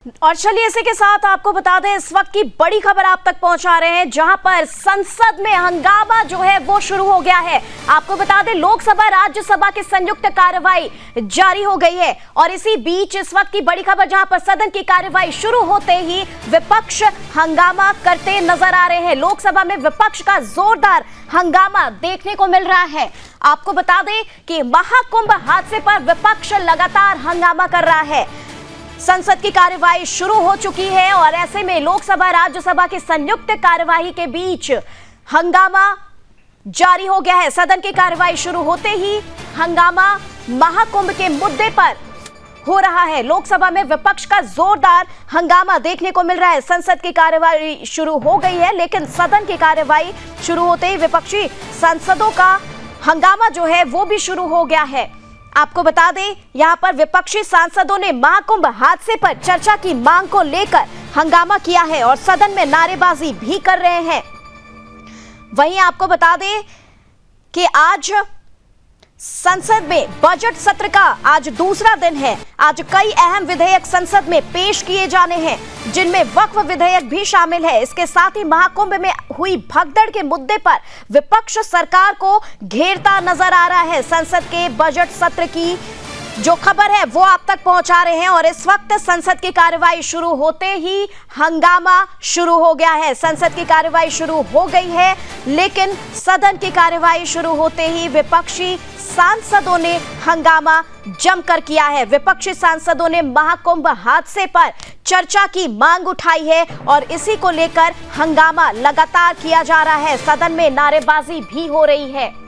और चलिए इसी के साथ आपको बता दें इस वक्त की बड़ी खबर आप तक पहुंचा रहे हैं, जहां पर संसद में हंगामा जो है वो शुरू हो गया है। आपको बता दें लोकसभा राज्यसभा की संयुक्त कार्रवाई जारी हो गई है और इसी बीच इस वक्त की बड़ी खबर, जहां पर सदन की कार्रवाई शुरू होते ही विपक्ष हंगामा करते नजर आ रहे हैं। लोकसभा में विपक्ष का जोरदार हंगामा देखने को मिल रहा है। आपको बता दें कि महाकुंभ हादसे पर विपक्ष लगातार हंगामा कर रहा है। संसद की कार्यवाही शुरू हो चुकी है और ऐसे में लोकसभा राज्यसभा की संयुक्त कार्यवाही के बीच हंगामा जारी हो गया है। सदन की कार्यवाही शुरू होते ही हंगामा महाकुंभ के मुद्दे पर हो रहा है। लोकसभा में विपक्ष का जोरदार हंगामा देखने को मिल रहा है। संसद की कार्यवाही शुरू हो गई है, लेकिन सदन की कार्यवाही शुरू होते ही विपक्षी सांसदों का हंगामा जो है वो भी शुरू हो गया है। आपको बता दें यहां पर विपक्षी सांसदों ने महाकुंभ हादसे पर चर्चा की मांग को लेकर हंगामा किया है और सदन में नारेबाजी भी कर रहे हैं। वहीं आपको बता दें कि आज संसद में बजट सत्र का आज दूसरा दिन है। आज कई अहम विधेयक संसद में पेश किए जाने हैं, जिनमें वक्फ विधेयक भी शामिल है। इसके साथ ही महाकुंभ में हुई भगदड़ के मुद्दे पर विपक्ष सरकार को घेरता नजर आ रहा है। संसद के बजट सत्र की जो खबर है वो आप तक पहुंचा रहे हैं और इस वक्त संसद की कार्यवाही शुरू होते ही हंगामा शुरू हो गया है। संसद की कार्यवाही शुरू हो गई है, लेकिन सदन की कार्यवाही शुरू होते ही विपक्षी सांसदों ने हंगामा जमकर किया है। विपक्षी सांसदों ने महाकुंभ हादसे पर चर्चा की मांग उठाई है और इसी को लेकर हंगामा लगातार किया जा रहा है। सदन में नारेबाजी भी हो रही है।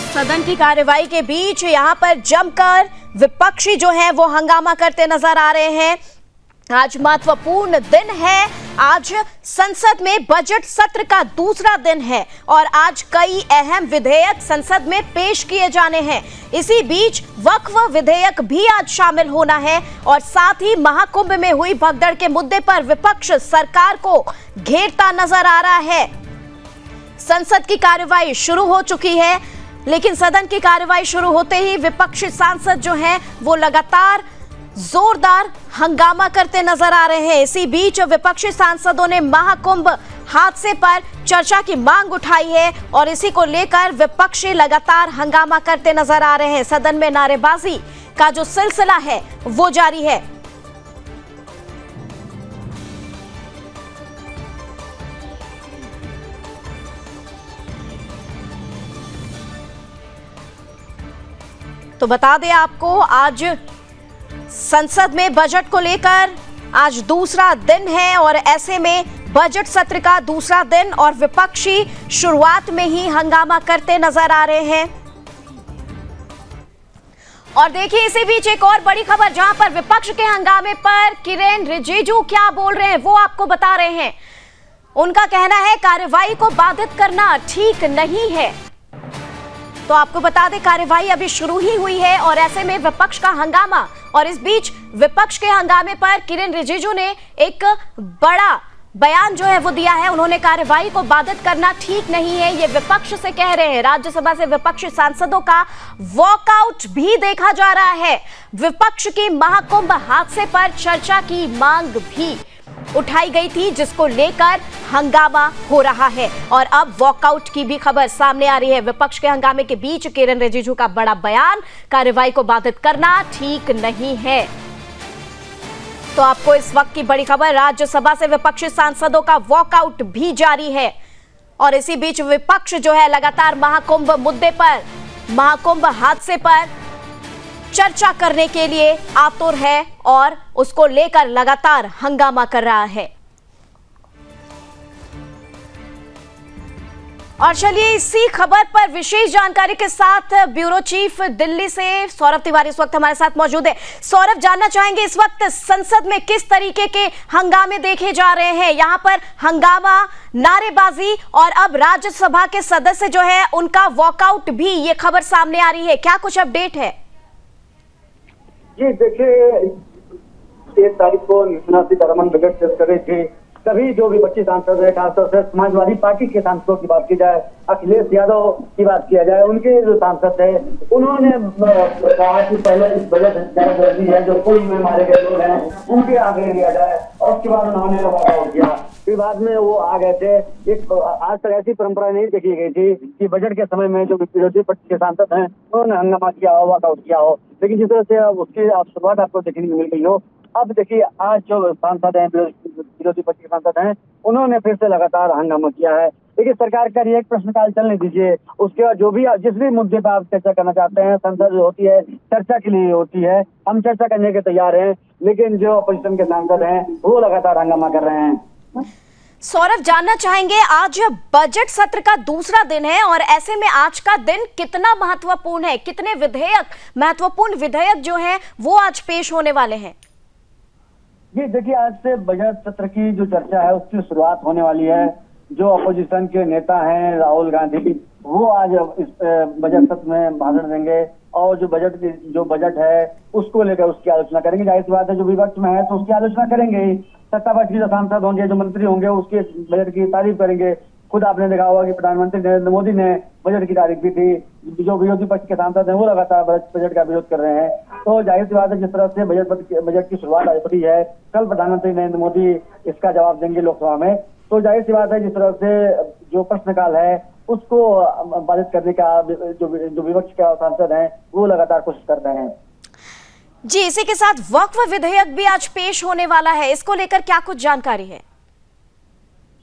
सदन की कार्यवाही के बीच यहां पर जमकर विपक्षी जो है वो हंगामा करते नजर आ रहे हैं। आज महत्वपूर्ण दिन है। आज संसद में बजट सत्र का दूसरा दिन है और आज कई अहम विधेयक संसद में पेश किए जाने हैं। इसी बीच वक्फ विधेयक भी आज शामिल होना है और साथ ही महाकुंभ में हुई भगदड़ के मुद्दे पर विपक्ष सरकार को घेरता नजर आ रहा है। संसद की कार्यवाही शुरू हो चुकी है, लेकिन सदन की कार्यवाही शुरू होते ही विपक्षी सांसद जो हैं वो लगातार जोरदार हंगामा करते नजर आ रहे हैं। इसी बीच विपक्षी सांसदों ने महाकुंभ हादसे पर चर्चा की मांग उठाई है और इसी को लेकर विपक्षी लगातार हंगामा करते नजर आ रहे हैं। सदन में नारेबाजी का जो सिलसिला है वो जारी है। तो बता दें आपको आज संसद में बजट को लेकर आज दूसरा दिन है और ऐसे में बजट सत्र का दूसरा दिन और विपक्षी शुरुआत में ही हंगामा करते नजर आ रहे हैं। और देखिए इसी बीच एक और बड़ी खबर, जहां पर विपक्ष के हंगामे पर किरेन रिजिजू क्या बोल रहे हैं वो आपको बता रहे हैं। उनका कहना है कार्यवाही को बाधित करना ठीक नहीं है। तो आपको बता दें कार्यवाही अभी शुरू ही हुई है और ऐसे में विपक्ष का हंगामा, और इस बीच विपक्ष के हंगामे पर किरेन रिजिजू ने एक बड़ा बयान जो है वो दिया है। उन्होंने कार्यवाही को बाधित करना ठीक नहीं है, ये विपक्ष से कह रहे हैं। राज्यसभा से विपक्षी सांसदों का वॉकआउट भी देखा जा रहा है। विपक्ष की महाकुंभ हादसे पर चर्चा की मांग भी उठाई गई थी, जिसको लेकर हंगामा हो रहा है और अब वॉकआउट की भी खबर सामने आ रही है। विपक्ष के हंगामे के बीच किरेन रिजिजू का बड़ा बयान, कार्यवाही को बाधित करना ठीक नहीं है। तो आपको इस वक्त की बड़ी खबर, राज्यसभा से विपक्षी सांसदों का वॉकआउट भी जारी है और इसी बीच विपक्ष जो है लगातार महाकुंभ मुद्दे पर, महाकुंभ हादसे पर चर्चा करने के लिए आतुर है और उसको लेकर लगातार हंगामा कर रहा है। और चलिए इसी खबर पर विशेष जानकारी के साथ ब्यूरो चीफ दिल्ली से सौरभ तिवारी इस वक्त हमारे साथ मौजूद है। सौरभ, जानना चाहेंगे इस वक्त संसद में किस तरीके के हंगामे देखे जा रहे हैं? यहाँ पर हंगामा, नारेबाजी और अब राज्यसभा के सदस्य जो है उनका वॉकआउट भी, ये खबर सामने आ रही है। क्या कुछ अपडेट है? जी देखिए, 1 तारीख को निर्मला सीतारमण बजट पेश कर रही थी। सभी जो विपक्षी सांसद है, खासतौर से समाजवादी पार्टी के सांसदों की बात की जाए, अखिलेश यादव की बात किया जाए, उनके जो सांसद थे उन्होंने कहा कि पहले इस बजट ज्यादा जरूरी है, जो पुल में मारे गए लोग हैं उनके आगे लिया जाए, और उसके बाद उन्होंने वॉकआउट किया। फिर बाद में वो आ गए थे। एक आज तक ऐसी परंपरा नहीं देखी गई थी कि बजट के समय में जो विरोधी पक्ष के सांसद हैं उन्होंने हंगामा किया हो, वॉकआउट किया हो। लेकिन जिस तरह से उसकी शुरुआत आपको देखने को मिल गई हो, अब देखिए आज जो सांसद हैं, विरोधी पक्ष के सांसद हैं, उन्होंने फिर से लगातार हंगामा किया है। देखिए, सरकार का एक प्रश्नकाल चलने दीजिए, उसके बाद जो भी जिस भी मुद्दे पर आप चर्चा करना चाहते हैं, संसद जो होती है चर्चा के लिए होती है, हम चर्चा करने के तैयार हैं। लेकिन जो अपोजिशन के सांसद हैं वो लगातार हंगामा कर रहे हैं। सौरभ, जानना चाहेंगे आज बजट सत्र का दूसरा दिन है और ऐसे में आज का दिन कितना महत्वपूर्ण है? कितने महत्वपूर्ण विधेयक जो हैं वो आज पेश होने वाले हैं? जी देखिए, आज से बजट सत्र की जो चर्चा है उसकी शुरुआत होने वाली है। जो अपोजिशन के नेता हैं राहुल गांधी, वो आज इस बजट सत्र में भाषण देंगे और जो बजट है उसको लेकर उसकी आलोचना करेंगे। जाहिर सी बात है, जो विपक्ष में है तो उसकी आलोचना करेंगे ही। सत्तापक्ष के जो सांसद होंगे, जो मंत्री होंगे, उसके बजट की तारीफ करेंगे। खुद आपने देखा होगा कि प्रधानमंत्री नरेंद्र मोदी ने बजट की तारीफ की थी। जो विरोधी पक्ष के सांसद हैं वो लगातार बजट का विरोध कर रहे हैं। तो जाहिर सी बात है, जिस तरह से बजट की शुरुआत आज हुई है, कल प्रधानमंत्री नरेंद्र मोदी इसका जवाब देंगे लोकसभा में। तो जाहिर सी बात है, जिस तरह से जो प्रश्नकाल है उसको बाधित करने का जो विपक्ष के सांसद हैं वो लगातार कोशिश कर रहे हैं। जी, इसी के साथ वक्फ विधेयक भी आज पेश होने वाला है, इसको लेकर क्या कुछ जानकारी है?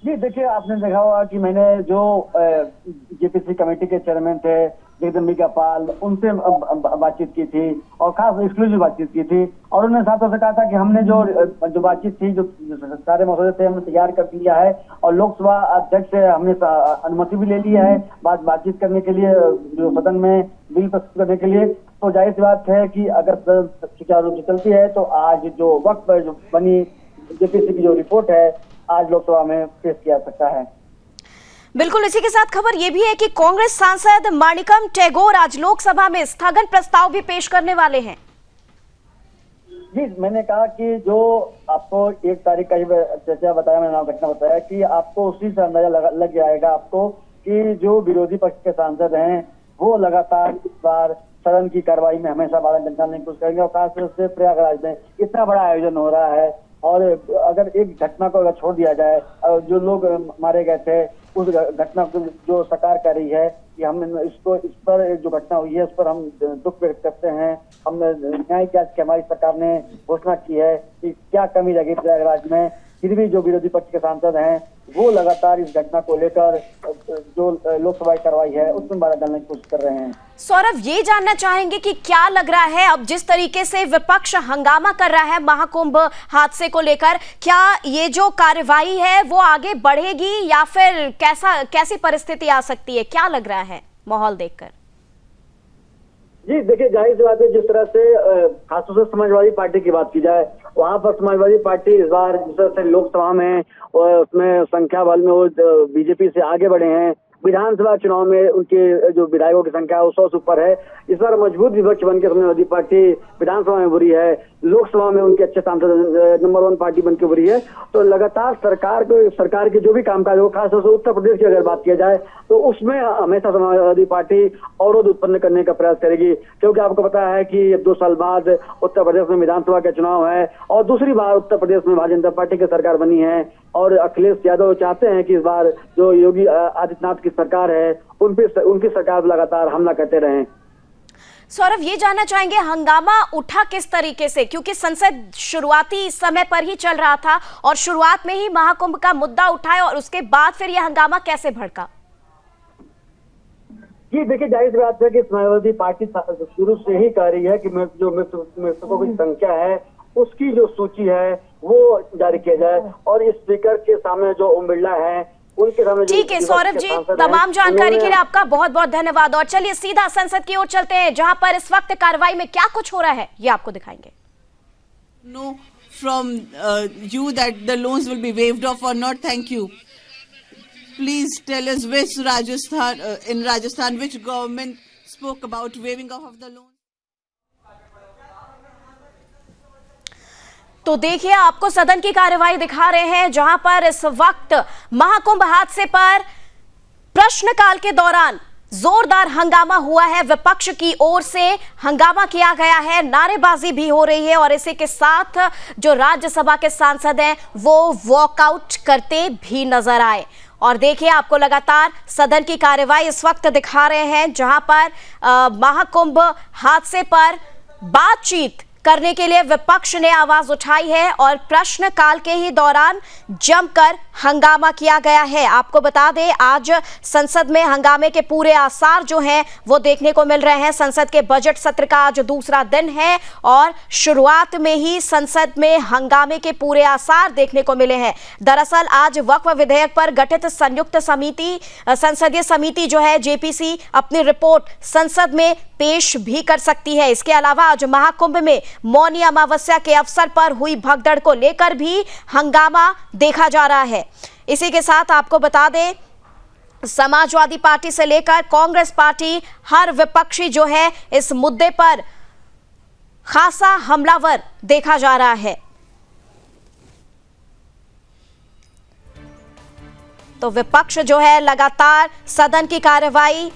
जी देखिए, आपने देखा होगा कि मैंने जो जेपीसी कमेटी के चेयरमैन थे जगदम्बिका पाल, उनसे बातचीत की थी और खास एक्सक्लूसिव बातचीत की थी। और उन्होंने साथ से कहा था कि हमने जो बातचीत थी, जो सारे मसौदे थे हमने तैयार कर लिया है और लोकसभा अध्यक्ष से हमने अनुमति भी ले लिया है बातचीत करने के लिए, जो सदन में बिल प्रस्तुत करने के लिए। तो जाहिर सी बात है कि अगर सुचारू रूप से चलती है तो आज जो वक्त पर जो बनी जेपीसी की जो रिपोर्ट है आज लोकसभा में पेश किया सकता है। बिल्कुल, इसी के साथ खबर ये भी है कि कांग्रेस सांसद माणिकम टैगोर आज लोकसभा में स्थगन प्रस्ताव भी पेश करने वाले हैं। जी, मैंने कहा कि जो आपको 1 तारीख का ही चर्चा बताया, मैंने घटना बताया कि आपको उसी से अंदाजा लग जाएगा आपको कि जो विरोधी पक्ष के सांसद हैं वो लगातार इस बार सदन की कार्रवाई में हमेशा बाधा डालने की कोशिश करेंगे। और खासतौर से प्रयागराज में इतना बड़ा आयोजन हो रहा है और अगर एक घटना को अगर छोड़ दिया जाए, जो लोग मारे गए थे उस घटना को जो सरकार कर रही है कि हम इस पर जो घटना हुई है उस पर हम दुख व्यक्त करते हैं। हम न्याय की आज हमारी सरकार ने घोषणा की है कि क्या कमी रह गई प्रयागराज में, फिर भी जो विरोधी पक्ष के सांसद हैं वो लगातार इस घटना को लेकर जो लोकसभा की कार्रवाई है उसमें बाधा डालने की कोशिश कर रहे हैं। सौरभ, ये जानना चाहेंगे कि क्या लग रहा है अब जिस तरीके से विपक्ष हंगामा कर रहा है महाकुंभ हादसे को लेकर, क्या ये जो कार्रवाई है वो आगे बढ़ेगी या फिर कैसी परिस्थिति आ सकती है? क्या लग रहा है माहौल देखकर? जी देखिए, जाहिर सी बात है, जिस तरह से खासतौर से समाजवादी पार्टी की बात की जाए, वहां पर समाजवादी पार्टी इस बार जिस तरह से लोकसभा में उसमें संख्या बल में वो बीजेपी से आगे बढ़े हैं। विधानसभा चुनाव में उनके जो विधायकों की संख्या 100 से ऊपर है। इस बार मजबूत विपक्ष बनकर समाजवादी पार्टी विधानसभा में उभरी है, लोकसभा में उनके अच्छे सांसद नंबर 1 पार्टी बनकर उभरी है। तो लगातार सरकार के जो भी कामकाज हो, खासतौर से उत्तर प्रदेश की अगर बात किया जाए तो उसमें हमेशा समाजवादी पार्टी अवरोध उत्पन्न करने का प्रयास करेगी। क्योंकि आपको पता है कि 2 साल बाद उत्तर प्रदेश में विधानसभा का चुनाव है और दूसरी बार उत्तर प्रदेश में भारतीय जनता पार्टी की सरकार बनी है और अखिलेश यादव चाहते हैं कि इस बार जो योगी आदित्यनाथ की सरकार है उनकी सरकार लगातार हमला करते रहें। सौरभ, ये जानना चाहेंगे हंगामा उठा किस तरीके से, क्योंकि संसद शुरुआती समय पर ही चल रहा था और शुरुआत में ही महाकुंभ का मुद्दा उठाया और उसके बाद फिर यह हंगामा कैसे भड़का? जी देखिए, जाहिर सी बात है कि समाजवादी पार्टी शुरू से ही कह रही है कि जो मृतकों की संख्या है उसकी जो सूची है वो जारी किया जाए और स्पीकर के सामने जो ओम बिरला है उनके सामने ठीक है सौरभ जी, तमाम जानकारी के लिए आपका बहुत बहुत धन्यवाद। और चलिए सीधा संसद की ओर चलते हैं, जहां पर इस वक्त कार्रवाई में क्या कुछ हो रहा है ये आपको दिखाएंगे। No, from you that the loans will be waived off or not. Thank you. Please tell us which Rajasthan in Rajasthan which government spoke about waiving off of the loan. तो देखिए, आपको सदन की कार्यवाही दिखा रहे हैं, जहां पर इस वक्त महाकुंभ हादसे पर प्रश्नकाल के दौरान जोरदार हंगामा हुआ है। विपक्ष की ओर से हंगामा किया गया है, नारेबाजी भी हो रही है और इसी के साथ जो राज्यसभा के सांसद हैं वो वॉकआउट करते भी नजर आए। और देखिए, आपको लगातार सदन की कार्यवाही इस वक्त दिखा रहे हैं, जहां पर महाकुंभ हादसे पर बातचीत करने के लिए विपक्ष ने आवाज उठाई है और प्रश्नकाल के ही दौरान जमकर हंगामा किया गया है। आपको बता दें, आज संसद में हंगामे के पूरे आसार जो हैं वो देखने को मिल रहे हैं। संसद के बजट सत्र का आज दूसरा दिन है और शुरुआत में ही संसद में हंगामे के पूरे आसार देखने को मिले हैं। दरअसल आज वक्फ विधेयक पर गठित संयुक्त समिति, संसदीय समिति जो है जेपीसी, अपनी रिपोर्ट संसद में पेश भी कर सकती है। इसके अलावा आज महाकुंभ में मौनी अमावस्या के अवसर पर हुई भगदड़ को लेकर भी हंगामा देखा जा रहा है। इसी के साथ आपको बता दें, समाजवादी पार्टी से लेकर कांग्रेस पार्टी, हर विपक्षी जो है इस मुद्दे पर खासा हमलावर देखा जा रहा है। तो विपक्ष जो है लगातार सदन की कार्यवाही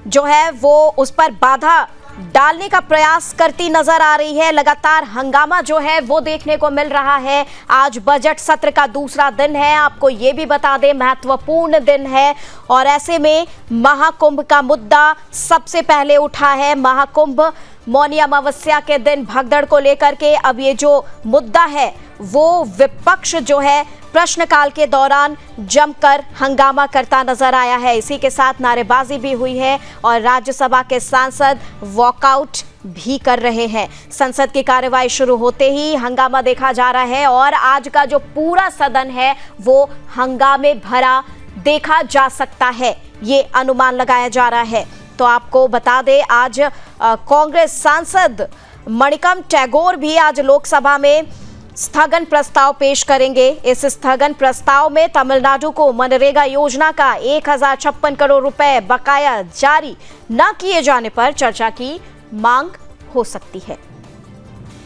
जो है वो उस पर बाधा डालने का प्रयास करती नजर आ रही है। लगातार हंगामा जो है वो देखने को मिल रहा है। आज बजट सत्र का दूसरा दिन है, आपको ये भी बता दें महत्वपूर्ण दिन है और ऐसे में महाकुंभ का मुद्दा सबसे पहले उठा है। महाकुंभ मौनी अमावस्या के दिन भगदड़ को लेकर के अब ये जो मुद्दा है वो विपक्ष जो है प्रश्नकाल के दौरान जमकर हंगामा करता नजर आया है। इसी के साथ नारेबाजी भी हुई है और राज्यसभा के सांसद वॉकआउट भी कर रहे हैं। संसद की कार्यवाही शुरू होते ही हंगामा देखा जा रहा है और आज का जो पूरा सदन है वो हंगामे भरा देखा जा सकता है, ये अनुमान लगाया जा रहा है। तो आपको बता दें, आज कांग्रेस सांसद मणिकम टैगोर भी आज लोकसभा में स्थगन प्रस्ताव पेश करेंगे। इस स्थगन प्रस्ताव में तमिलनाडु को मनरेगा योजना का 1056 करोड़ रुपए बकाया जारी न किए जाने पर चर्चा की मांग हो सकती है।